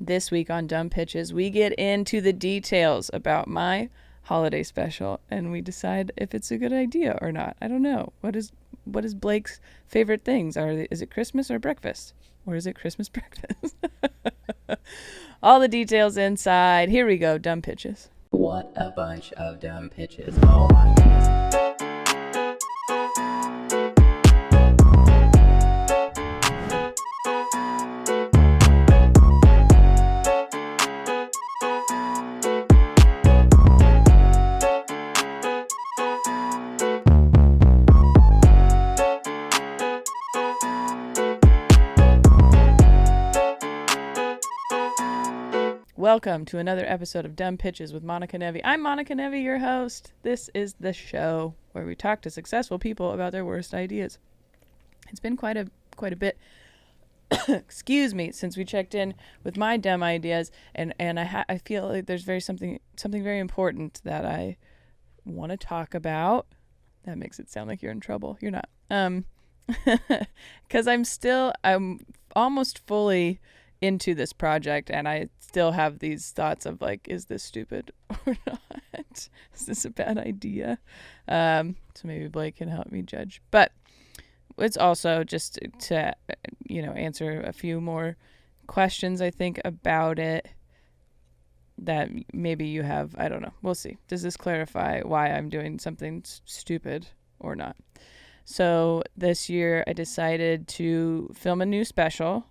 This week on Dumb Pitches, we get into the details about my holiday special, and we decide if it's a good idea or not. I don't know. What is Blake's favorite things? Is it Christmas or breakfast? Or is it Christmas breakfast? All the details inside. Here we go, Dumb Pitches. What a bunch of dumb pitches. Oh my goodness. Welcome to another episode of Dumb Pitches with Monica Nevi. I'm Monica Nevi, your host. This is the show where we talk to successful people about their worst ideas. It's been quite a bit, excuse me, since we checked in with my dumb ideas, and I feel like there's something very important that I want to talk about. That makes it sound like you're in trouble. You're not. Because I'm almost fully into this project, and I still have these thoughts of like, is this stupid or not? Is this a bad idea? So maybe Blake can help me judge. But it's also just to answer a few more questions, I think, about it that maybe you have. I don't know. We'll see. Does this clarify why I'm doing something stupid or not? So this year I decided to film another special.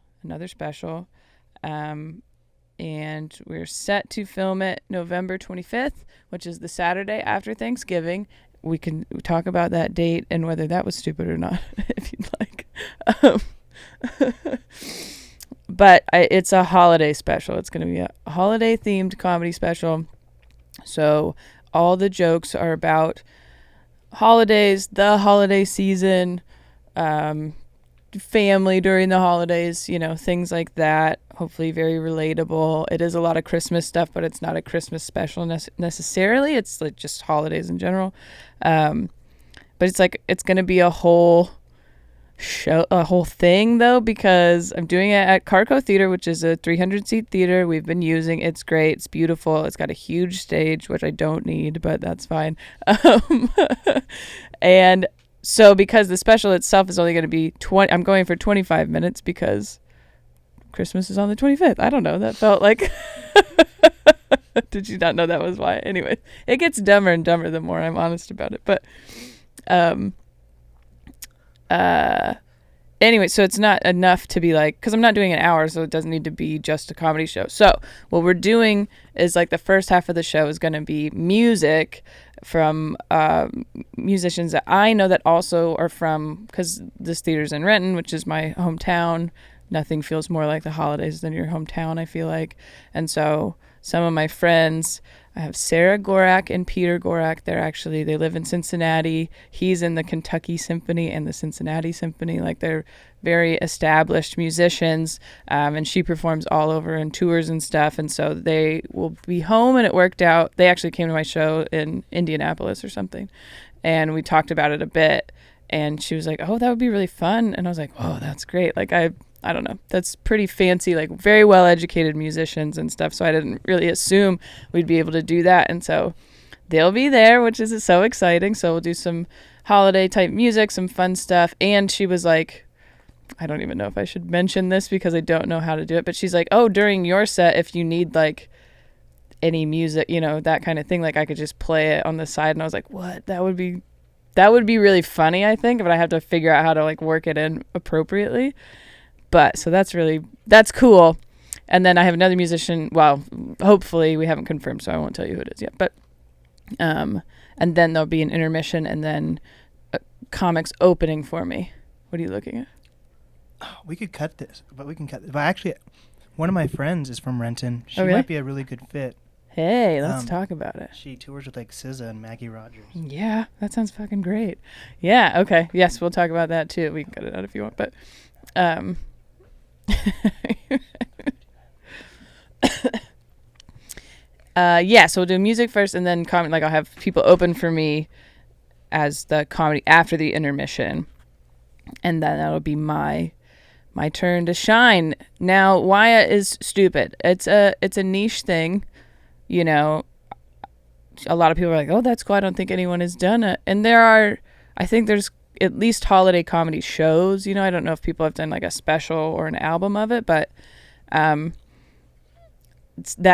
And we're set to film it November 25th, which is the Saturday after Thanksgiving. We can talk about that date and whether that was stupid or not, if you'd like. But it's a holiday special. It's going to be a holiday-themed comedy special. So all the jokes are about holidays, the holiday season, family during the holidays, things like that. Hopefully very relatable. It is a lot of Christmas stuff, but it's not a Christmas special necessarily. It's like just holidays in general. But it's going to be a whole show, a whole thing though, because I'm doing it at Carco Theater, which is a 300-seat theater we've been using. It's great. It's beautiful. It's got a huge stage, which I don't need, but that's fine. And so because the special itself is only going to be I'm going for 25 minutes because Christmas is on the 25th. I don't know. That felt like, did you not know that was why? Anyway, it gets dumber and dumber the more I'm honest about it. But, anyway, so it's not enough to be like, because I'm not doing an hour, so it doesn't need to be just a comedy show. So what we're doing is like the first half of the show is going to be music from musicians that I know that also are from, because this theater's in Renton, which is my hometown. Nothing feels more like the holidays than your hometown, I feel like. And so some of my friends, I have Sarah Gorak and Peter Gorak. They live in Cincinnati. He's in the Kentucky Symphony and the Cincinnati Symphony. Like, they're very established musicians, and she performs all over and tours and stuff. And so they will be home, and it worked out. They actually came to my show in Indianapolis or something, and we talked about it a bit. And she was like, "Oh, that would be really fun." And I was like, "Oh, that's great." Like, I don't know. That's pretty fancy, like very well-educated musicians and stuff. So I didn't really assume we'd be able to do that. And so they'll be there, which is so exciting. So we'll do some holiday type music, some fun stuff. And she was like, I don't even know if I should mention this because I don't know how to do it. But she's like, "Oh, during your set, if you need like any music, that kind of thing, like I could just play it on the side." And I was like, what? That would be really funny, I think. But I have to figure out how to like work it in appropriately. But so that's cool. And then I have another musician. Well, hopefully we haven't confirmed, so I won't tell you who it is yet. But, and then there'll be an intermission and then comics opening for me. What are you looking at? Oh, we could cut this, but we can cut this. But actually, one of my friends is from Renton. She really? Might be a really good fit. Hey, let's talk about it. She tours with like SZA and Maggie Rogers. Yeah, that sounds fucking great. Yeah, okay. Yes, we'll talk about that too. We can cut it out if you want. But, so we'll do music first and then comedy. Like, I'll have people open for me as the comedy after the intermission, and then that'll be my my turn to shine. Now, Wyatt is stupid. It's a niche thing, you know. A lot of people are like, oh, that's cool. I don't think anyone has done it. And I think there's at least holiday comedy shows. You know, I don't know if people have done like a special or an album of it, but that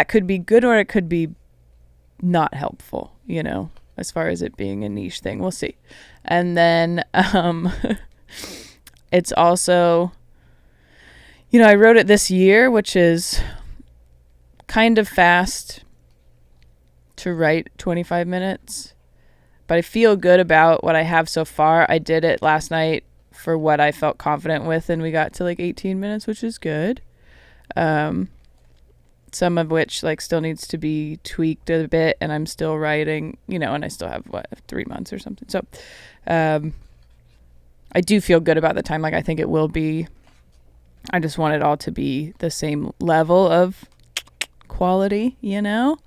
could be good or it could be not helpful, you know, as far as it being a niche thing. We'll see. And then it's also, you know, I wrote it this year, which is kind of fast to write 25 minutes, but I feel good about what I have so far. I did it last night for what I felt confident with, and we got to like 18 minutes, which is good. Some of which like still needs to be tweaked a bit, and I'm still writing, you know, and I still have 3 months or something. So I do feel good about the time. Like I think it will be, I just want it all to be the same level of quality, you know?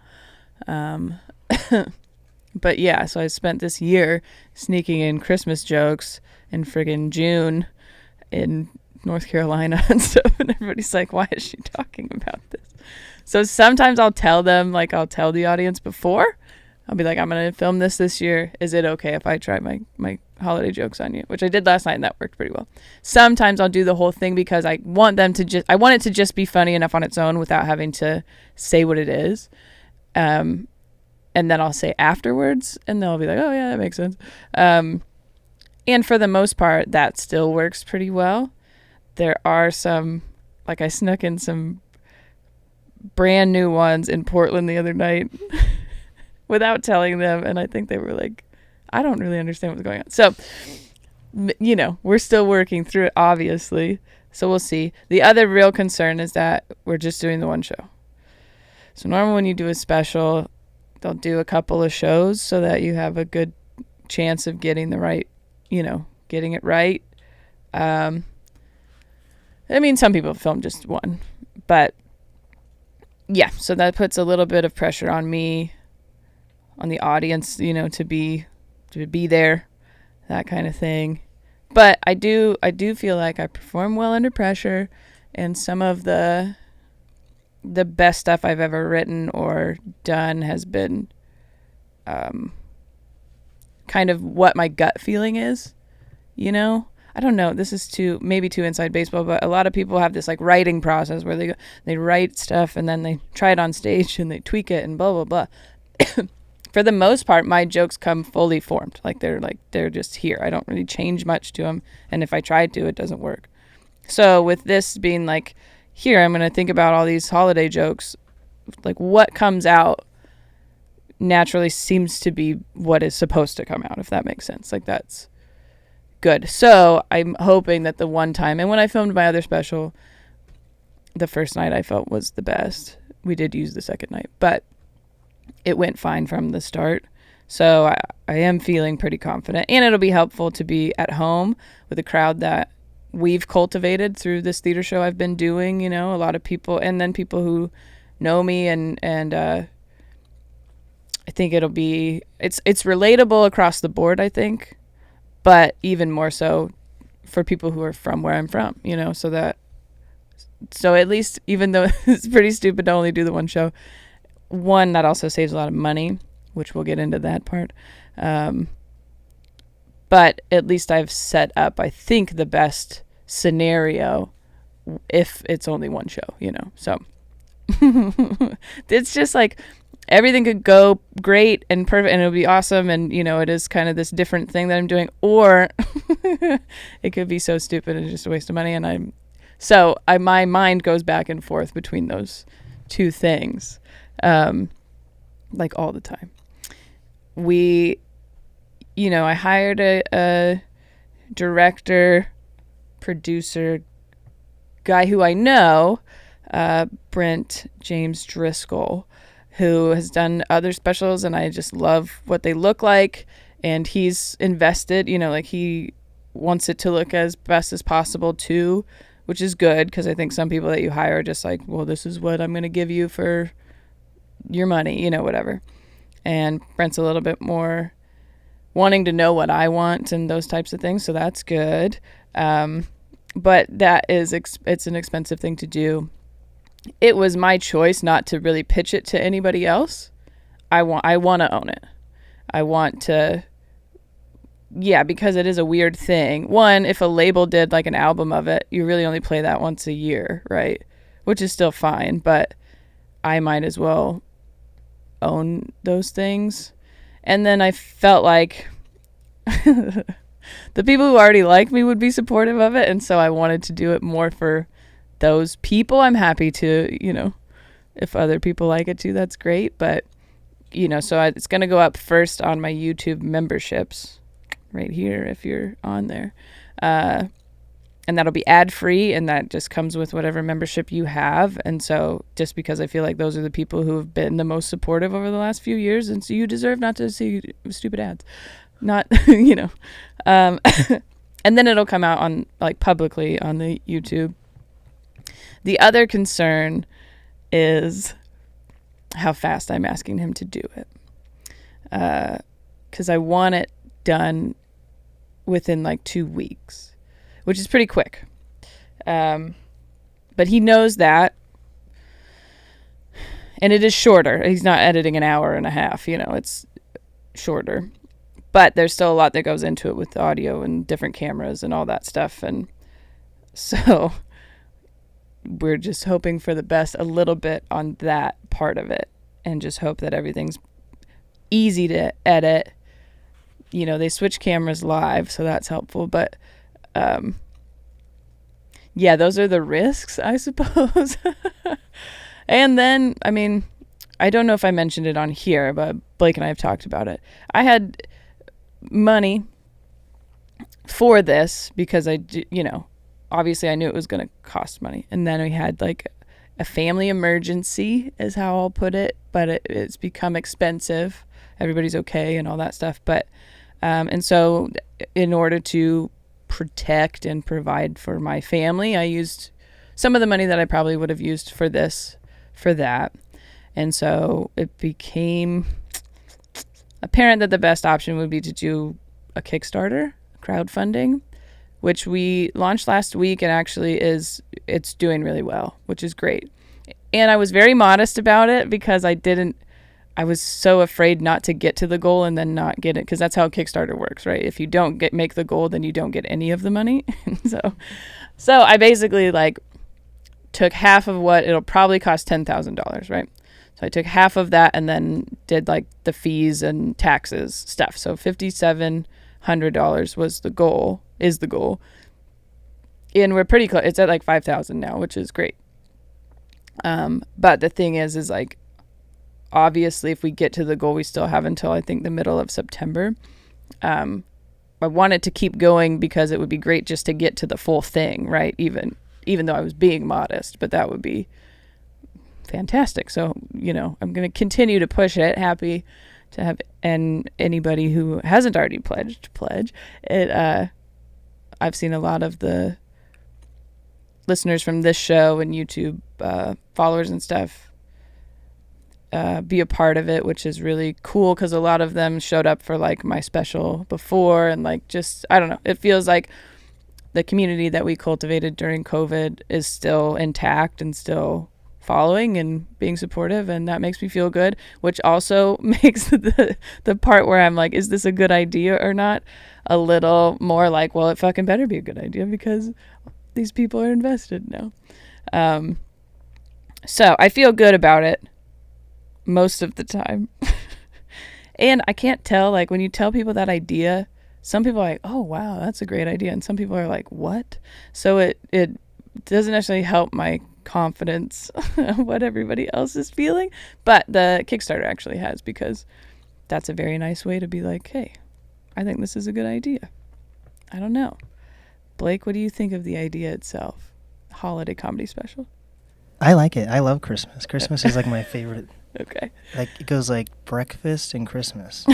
But yeah, so I spent this year sneaking in Christmas jokes in friggin' June in North Carolina and stuff, and everybody's like, why is she talking about this? So sometimes I'll tell them, like I'll tell the audience before. I'll be like, I'm going to film this year. Is it okay if I try my holiday jokes on you? Which I did last night, and that worked pretty well. Sometimes I'll do the whole thing because I want it to just be funny enough on its own without having to say what it is. And then I'll say afterwards, and they'll be like, oh yeah, that makes sense. And for the most part, that still works pretty well. There are some, like I snuck in some brand new ones in Portland the other night without telling them, and I think they were like, I don't really understand what's going on. So, you know, we're still working through it, obviously. So we'll see. The other real concern is that we're just doing the one show. So normally when you do a special, they'll do a couple of shows so that you have a good chance of getting the right, you know, getting it right. I mean, some people film just one, but yeah, so that puts a little bit of pressure on me, on the audience, you know, to be there, that kind of thing. But I do feel like I perform well under pressure, and some of the best stuff I've ever written or done has been kind of what my gut feeling is, you know? I don't know, this is maybe too inside baseball, but a lot of people have this like writing process where they write stuff and then they try it on stage and they tweak it and blah, blah, blah. For the most part, my jokes come fully formed. Like they're just here. I don't really change much to them. And if I try to, it doesn't work. So with this being like, here, I'm going to think about all these holiday jokes, like what comes out naturally seems to be what is supposed to come out, if that makes sense. Like that's good. So I'm hoping that the one time, and when I filmed my other special, the first night I felt was the best. We did use the second night, but it went fine from the start. So I am feeling pretty confident, and it'll be helpful to be at home with a crowd that we've cultivated through this theater show I've been doing, you know, a lot of people, and then people who know me, and I think it's relatable across the board, I think, but even more so for people who are from where I'm from, you know, so at least, even though it's pretty stupid to only do the one show, one, that also saves a lot of money, which we'll get into that part. But at least I've set up, I think, the best scenario if it's only one show, you know. So it's just like everything could go great and perfect and it'll be awesome, and you know, it is kind of this different thing that I'm doing, or it could be so stupid and just a waste of money, and my mind goes back and forth between those two things like all the time. I hired a director, producer, guy who I know, Brent James Driscoll, who has done other specials, and I just love what they look like, and he's invested, you know, like he wants it to look as best as possible too, which is good, because I think some people that you hire are just like, well, this is what I'm going to give you for your money, you know, whatever. And Brent's a little bit more wanting to know what I want and those types of things, so that's good. but that is it's an expensive thing to do. It was my choice not to really pitch it to anybody else. I want to own it. I want to, yeah, because it is a weird thing. One, if a label did like an album of it, you really only play that once a year, right? Which is still fine, but I might as well own those things. And then I felt like the people who already like me would be supportive of it, and so I wanted to do it more for those people. I'm happy to, if other people like it too, that's great. But, so it's going to go up first on my YouTube memberships right here if you're on there. And that'll be ad free, and that just comes with whatever membership you have. And so just because I feel like those are the people who have been the most supportive over the last few years, and so you deserve not to see stupid ads. Not, and then it'll come out on like publicly on the YouTube. The other concern is how fast I'm asking him to do it. Because I want it done within like 2 weeks, which is pretty quick. But he knows that. And it is shorter. He's not editing an hour and a half, it's shorter. But there's still a lot that goes into it with audio and different cameras and all that stuff. And so we're just hoping for the best a little bit on that part of it, and just hope that everything's easy to edit. They switch cameras live, so that's helpful. But yeah, those are the risks, I suppose. And then, I don't know if I mentioned it on here, but Blake and I have talked about it. I had money for this because obviously I knew it was going to cost money. And then we had like a family emergency is how I'll put it, but it's become expensive. Everybody's okay and all that stuff. But, and so in order to protect and provide for my family, I used some of the money that I probably would have used for this, for that. And so it became apparent that the best option would be to do a Kickstarter, crowdfunding, which we launched last week, and actually it's doing really well, which is great. And I was very modest about it because I was so afraid not to get to the goal and then not get it, because that's how Kickstarter works, right? If you don't make the goal, then you don't get any of the money. so I basically like took half of what it'll probably cost, $10,000, right? So I took half of that and then did like the fees and taxes stuff. So $5,700 was the goal, is the goal. And we're pretty close. It's at like 5,000 now, which is great. But the thing is like, obviously if we get to the goal, we still have until I think the middle of September. I wanted to keep going because it would be great just to get to the full thing, right? Even though I was being modest, but that would be fantastic. So, I'm going to continue to push it. Happy to have, and anybody who hasn't already pledged, pledge it. I've seen a lot of the listeners from this show and YouTube followers and stuff be a part of it, which is really cool because a lot of them showed up for like my special before, and like just, I don't know, it feels like the community that we cultivated during COVID is still intact and still following and being supportive, and that makes me feel good, which also makes the part where I'm like, is this a good idea or not, a little more like, well, it fucking better be a good idea because these people are invested now. So I feel good about it most of the time. And I can't tell, like when you tell people that idea, some people are like, oh wow, that's a great idea, and some people are like, what? So it doesn't necessarily help my confidence what everybody else is feeling, but the Kickstarter actually has, because that's a very nice way to be like, hey, I think this is a good idea. I don't know, Blake, what do you think of the idea itself? Holiday comedy special. I like it. I love Christmas. Christmas is like my favorite. Okay. Like it goes like breakfast and Christmas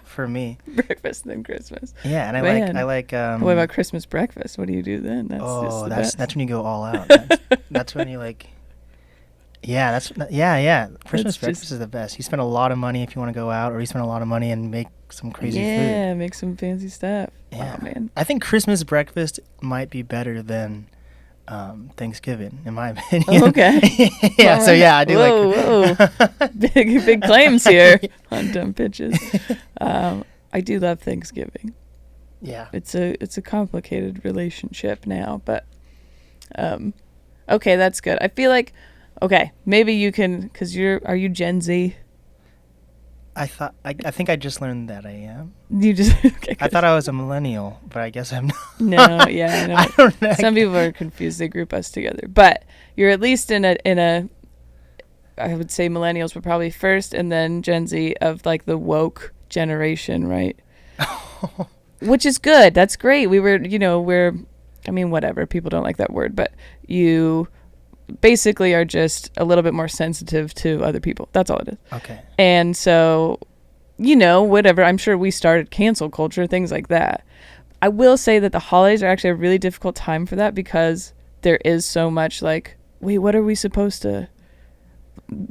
for me. Breakfast and then Christmas. Yeah, and Man. I like. What about Christmas breakfast? What do you do then? That's Oh, just the best. that's when you go all out. That's when you like Yeah, yeah. Christmas That's breakfast just is the best. You spend a lot of money if you want to go out, or you spend a lot of money and make some crazy food. yeah, make some fancy stuff. Yeah. Wow, man. I think Christmas breakfast might be better than Thanksgiving, in my opinion. Oh, okay. Yeah. All So right. yeah, I do Whoa, like. big claims here on Dumb Pitches. I do love Thanksgiving. Yeah. It's a complicated relationship now, but okay, that's good. I feel like okay, maybe you can because are you Gen Z? I think I just learned that I am. You just okay, I good. thought I was a millennial, but I guess I'm not. No, yeah, I know. I don't know. Some people are confused. They group us together, but you're at least in a. I would say millennials were probably first, and then Gen Z of like the woke generation, right? Which is good. That's great. I mean, whatever. People don't like that word, but you basically are just a little bit more sensitive to other people. That's all it is. Okay. And so, whatever. I'm sure we started cancel culture, things like that. I will say that the holidays are actually a really difficult time for that because there is so much like, wait, what are we supposed to,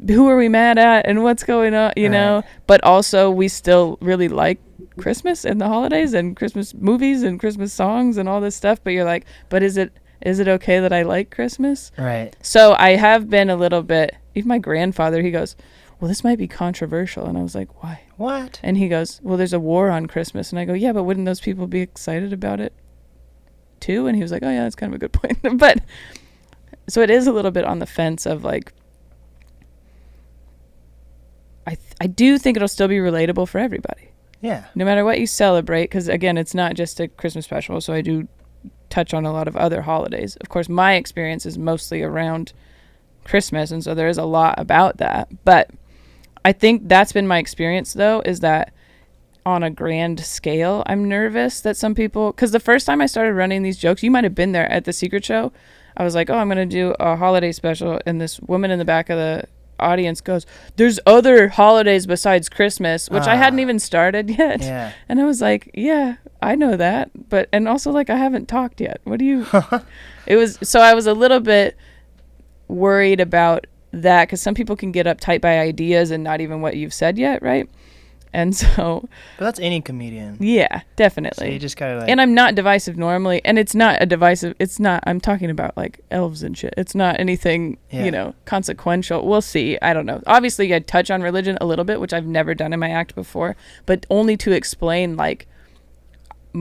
who are we mad at and what's going on, know? But also we still really like Christmas and the holidays and Christmas movies and Christmas songs and all this stuff. But you're like, but is it okay that I like Christmas? Right. So I have been a little bit, even my grandfather, he goes, well, this might be controversial. And I was like, why? What? And he goes, well, there's a war on Christmas. And I go, yeah, but wouldn't those people be excited about it too? And he was like, oh yeah, that's kind of a good point. But so it is a little bit on the fence of like, I do think it'll still be relatable for everybody. Yeah. No matter what you celebrate, because again, it's not just a Christmas special. So I do touch on a lot of other holidays. Of course, my experience is mostly around Christmas, and so there is a lot about that. But I think that's been my experience, though, is that on a grand scale, I'm nervous that some people, because the first time I started running these jokes, you might have been there at the Secret Show. I was like, oh, I'm going to do a holiday special, and this woman in the back of the audience goes, there's other holidays besides Christmas, which I hadn't even started yet. Yeah. And I was like, yeah, I know that, but and also like I haven't talked yet. What do you so I was a little bit worried about that because some people can get uptight by ideas and not even what you've said yet, right? And so But that's any comedian. yeah, definitely. So you just gotta like. And I'm not divisive normally, and it's not a divisive. It's not. I'm talking about like elves and shit. It's not anything, consequential. We'll see. I don't know. Obviously, I touch on religion a little bit, which I've never done in my act before, but only to explain like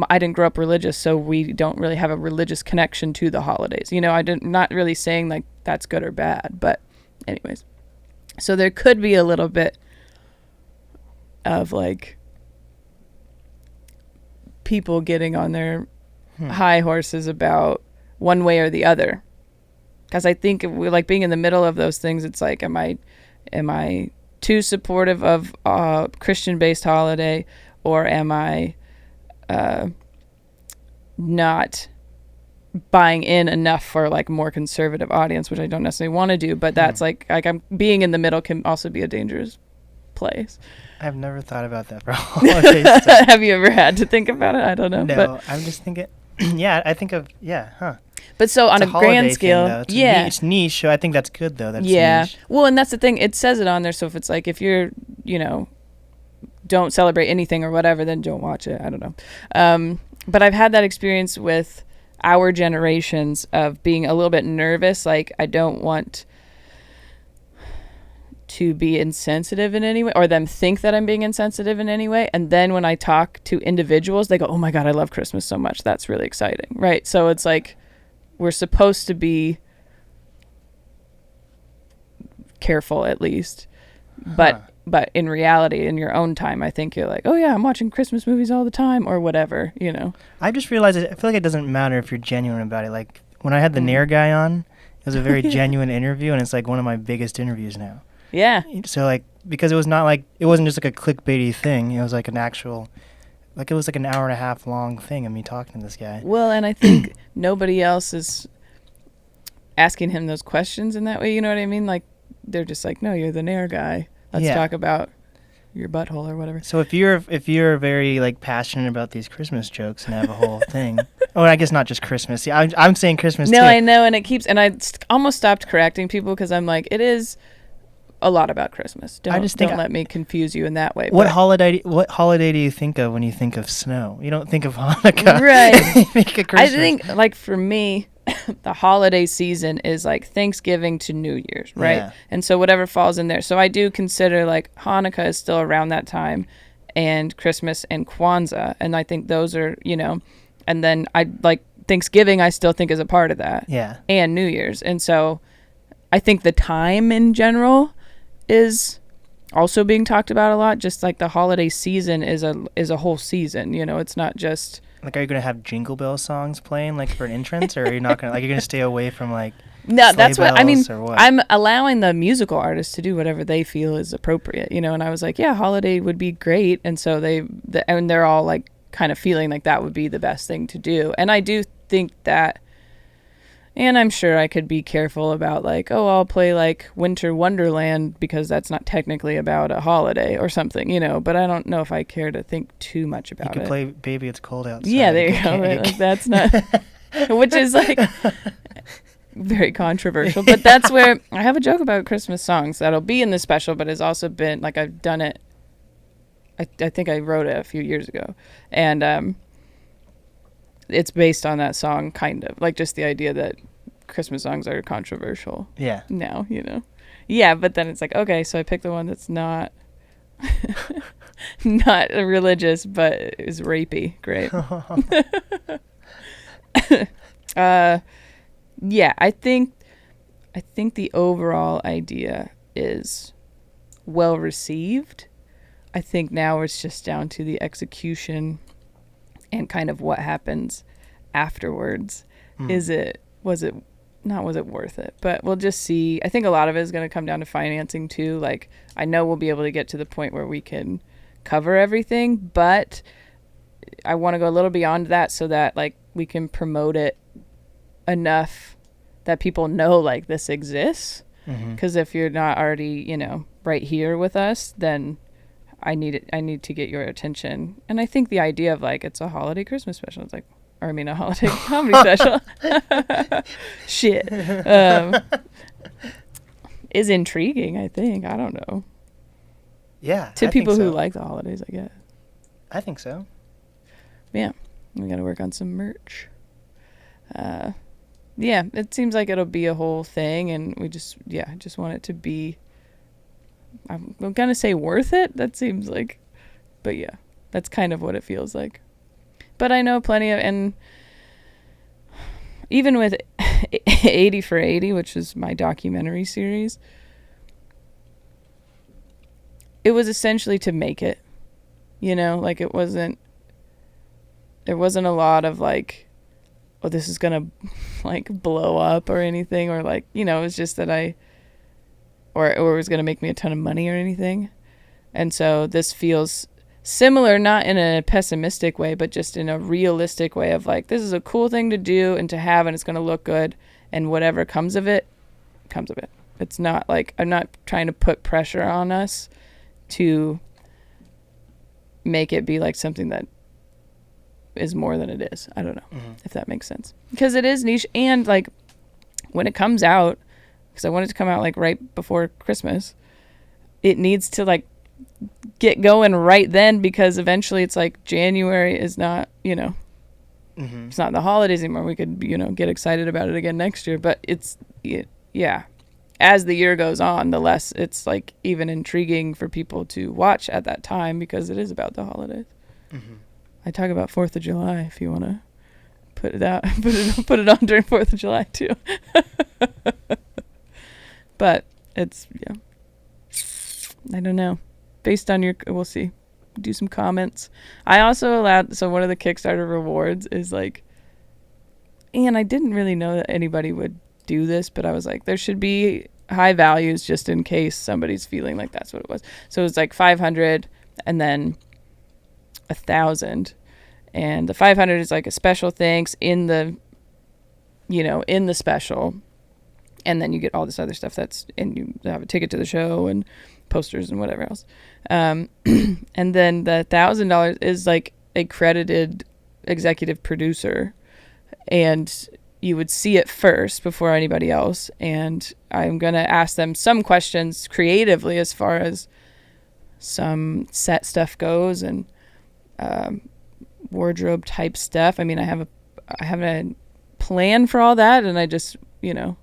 I didn't grow up religious, so we don't really have a religious connection to the holidays. Not really saying like that's good or bad, but anyways, so there could be a little bit of like people getting on their high horses about one way or the other, because I think we like being in the middle of those things. It's like, am I too supportive of Christian based holiday, or am I not buying in enough for like more conservative audience, which I don't necessarily want to do, but that's like I'm being in the middle can also be a dangerous place. I've never thought about that for holidays. Have you ever had to think about it? I don't know. No, But I'm just thinking. Yeah, I think of huh. But so on It's a holiday grand thing, scale, though. yeah, It's niche. So I think that's good though. That's yeah. niche. Well, and that's the thing. It says it on there. So if it's like if you're, don't celebrate anything or whatever, then don't watch it. I don't know. But I've had that experience with our generations of being a little bit nervous. Like I don't want to be insensitive in any way, or them think that I'm being insensitive in any way. And then when I talk to individuals, they go, oh my God, I love Christmas so much. That's really exciting. Right. So it's like, we're supposed to be careful at least, but in reality, in your own time, I think you're like, oh yeah, I'm watching Christmas movies all the time or whatever, I just realized I feel like it doesn't matter if you're genuine about it. Like when I had the Nair guy on, it was a very genuine interview, and it's like one of my biggest interviews now. Yeah. So like, because it was not like, it wasn't just like a clickbaity thing. It was like an actual, like it was like an hour and a half long thing of me talking to this guy. Well, and I think nobody else is asking him those questions in that way. You know what I mean? Like they're just like, no, you're the Nair guy. Let's talk about your butthole or whatever. So if you're very like passionate about these Christmas jokes and have a whole thing, Oh, I guess not just Christmas. Yeah, I'm saying Christmas No, too. I know, and it keeps, and almost stopped correcting people because I'm like, it is a lot about Christmas. Don't let me confuse you in that way. What but- holiday do you think of when you think of snow? You don't think of Hanukkah. Right. You think of Christmas. I think, like, for me, the holiday season is like Thanksgiving to New Year's, right? Yeah. And so whatever falls in there. So I do consider like Hanukkah is still around that time, and Christmas and Kwanzaa, and I think those are, and then I like Thanksgiving. I still think is a part of that. Yeah. And New Year's, and so I think the time in general is also being talked about a lot. Just like the holiday season is a whole season. It's not just. Like, are you gonna have Jingle Bell songs playing like for an entrance, or are you not gonna you're gonna stay away from like? No, that's sleigh what I mean. bells or what? I'm allowing the musical artists to do whatever they feel is appropriate, and I was like, yeah, holiday would be great, and so and they're all like kind of feeling like that would be the best thing to do, and I do think that. And I'm sure I could be careful about like, oh, I'll play like Winter Wonderland because that's not technically about a holiday or something, but I don't know if I care to think too much about it. You could play Baby It's Cold Outside. Yeah, there you go. Right? Like, that's not, which is like very controversial, but that's where I have a joke about Christmas songs that'll be in the special, but has also been like, I've done it. I think I wrote it a few years ago, and it's based on that song, kind of like just the idea that Christmas songs are controversial. Yeah. Now, yeah, but then it's like, okay, so I picked the one that's not not religious, but is rapey. Great. Yeah, I think the overall idea is well received. I think now it's just down to the execution and kind of what happens afterwards. Was it worth it? But we'll just see. I think a lot of it is going to come down to financing too. Like, I know we'll be able to get to the point where we can cover everything, but I want to go a little beyond that so that like we can promote it enough that people know like this exists. Because if you're not already, right here with us, then I need to get your attention. And I think the idea of like it's a holiday Christmas special, it's like, or I mean a holiday comedy special, shit, is intriguing. I think, I don't know. Yeah. To I people think who so. like the holidays, I guess. I think so. Yeah, we got to work on some merch. Yeah, it seems like it'll be a whole thing, and we just want it to be. I'm gonna say worth it. That seems like, but yeah, that's kind of what it feels like. But I know plenty of, and even with 80 for 80, which is my documentary series, it was essentially to make it, like there wasn't a lot of like, oh, this is gonna like blow up or anything, or like, it was just that or it was going to make me a ton of money or anything. And so this feels similar, not in a pessimistic way, but just in a realistic way of like, this is a cool thing to do and to have, and it's going to look good, and whatever comes of it, comes of it. It's not like, I'm not trying to put pressure on us to make it be like something that is more than it is. I don't know if that makes sense. Because it is niche, and like when it comes out, because I want it to come out like right before Christmas, it needs to like get going right then, because eventually it's like January is not, it's not the holidays anymore. We could, get excited about it again next year, but yeah. As the year goes on, the less it's like even intriguing for people to watch at that time, because it is about the holidays. I talk about 4th of July if you want to put it out, put it on during 4th of July too. But it's, yeah, I don't know. Based on we'll see. Do some comments. I also allowed, so one of the Kickstarter rewards is like, and I didn't really know that anybody would do this, but I was like, there should be high values just in case somebody's feeling like that's what it was. So it was like 500 and then 1,000. And the 500 is like a special thanks in the, in the special. And then you get all this other stuff and you have a ticket to the show and posters and whatever else. And then the $1,000 is like a credited executive producer and you would see it first before anybody else. And I'm going to ask them some questions creatively as far as some set stuff goes and wardrobe type stuff. I mean, I have a plan for all that, and I just, we'll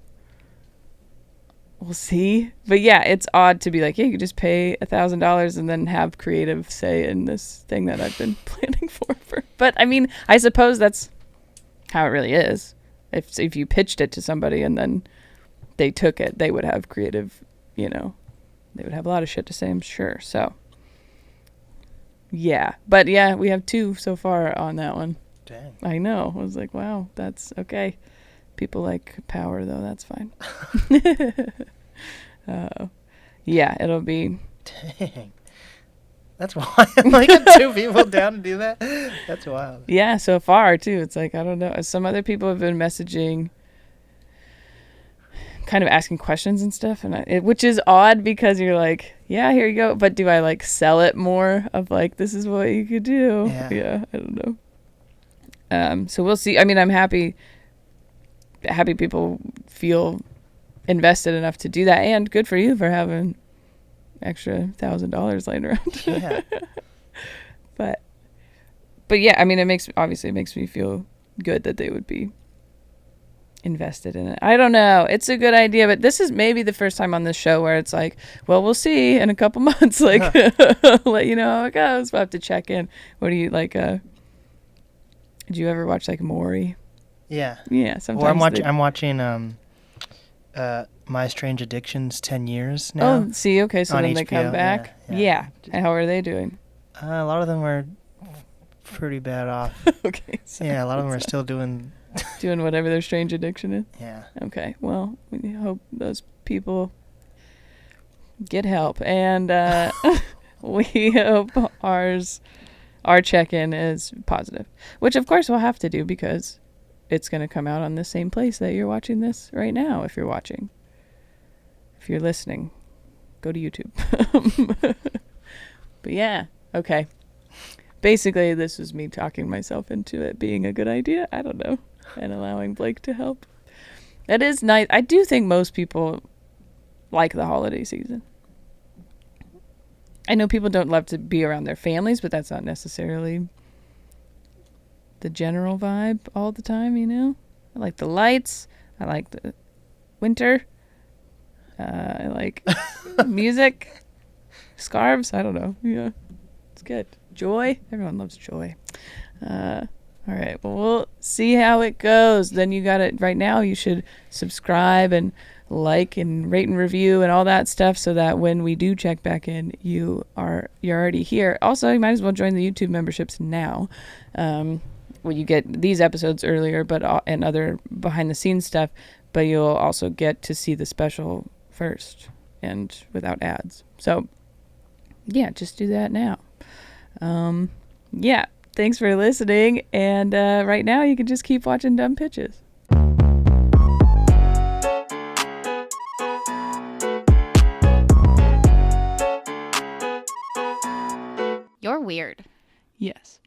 see. But yeah, it's odd to be like, yeah, you could just pay $1,000 and then have creative say in this thing that I've been planning for. But I mean, I suppose that's how it really is. If you pitched it to somebody and then they took it, they would have creative, they would have a lot of shit to say, I'm sure. So yeah, but yeah, we have 2 so far on that one. Dang. I know. I was like, wow, that's okay. People like power, though. That's fine. Yeah, it'll be. Dang. That's wild. I got 2 people down to do that. That's wild. Yeah, so far, too. It's like, I don't know. Some other people have been messaging, kind of asking questions and stuff, and which is odd because you're like, yeah, here you go. But do I like sell it more of like, this is what you could do? Yeah, I don't know. So we'll see. I mean, I'm happy people feel invested enough to do that, and good for you for having extra $1,000 laying around. Yeah. But yeah, I mean, it makes me feel good that they would be invested in it. I don't know. It's a good idea, but this is maybe the first time on this show where it's like, well, we'll see in a couple months. Like, let you know how it goes. We'll have to check in. What do you like? Did you ever watch like Maury? Yeah. Yeah. Sometimes. Well, I'm watching My Strange Addictions 10 years now. Oh, see, okay, so then they come HBO, back. Yeah. And how are they doing? A lot of them were pretty bad off. Okay. Yeah, a lot of them are still doing whatever their strange addiction is. Yeah. Okay. Well, we hope those people get help, and we hope our check-in is positive, which of course we'll have to do because it's going to come out on the same place that you're watching this right now. If you're watching, if you're listening, go to YouTube. But yeah, okay. Basically, this was me talking myself into it being a good idea. I don't know. And allowing Blake to help. That is nice. I do think most people like the holiday season. I know people don't love to be around their families, but that's not necessarily the general vibe all the time, I like the lights. I like the winter. I like music. Scarves. I don't know. Yeah. It's good. Joy. Everyone loves joy. All right. Well, we'll see how it goes. Then you got it right now. You should subscribe and like and rate and review and all that stuff so that when we do check back in, you're already here. Also, you might as well join the YouTube memberships now. Well, you get these episodes earlier, and other behind the scenes stuff, but you'll also get to see the special first and without ads. So yeah, just do that now. Yeah. Thanks for listening, and right now you can just keep watching Dumb Pitches. You're weird. Yes.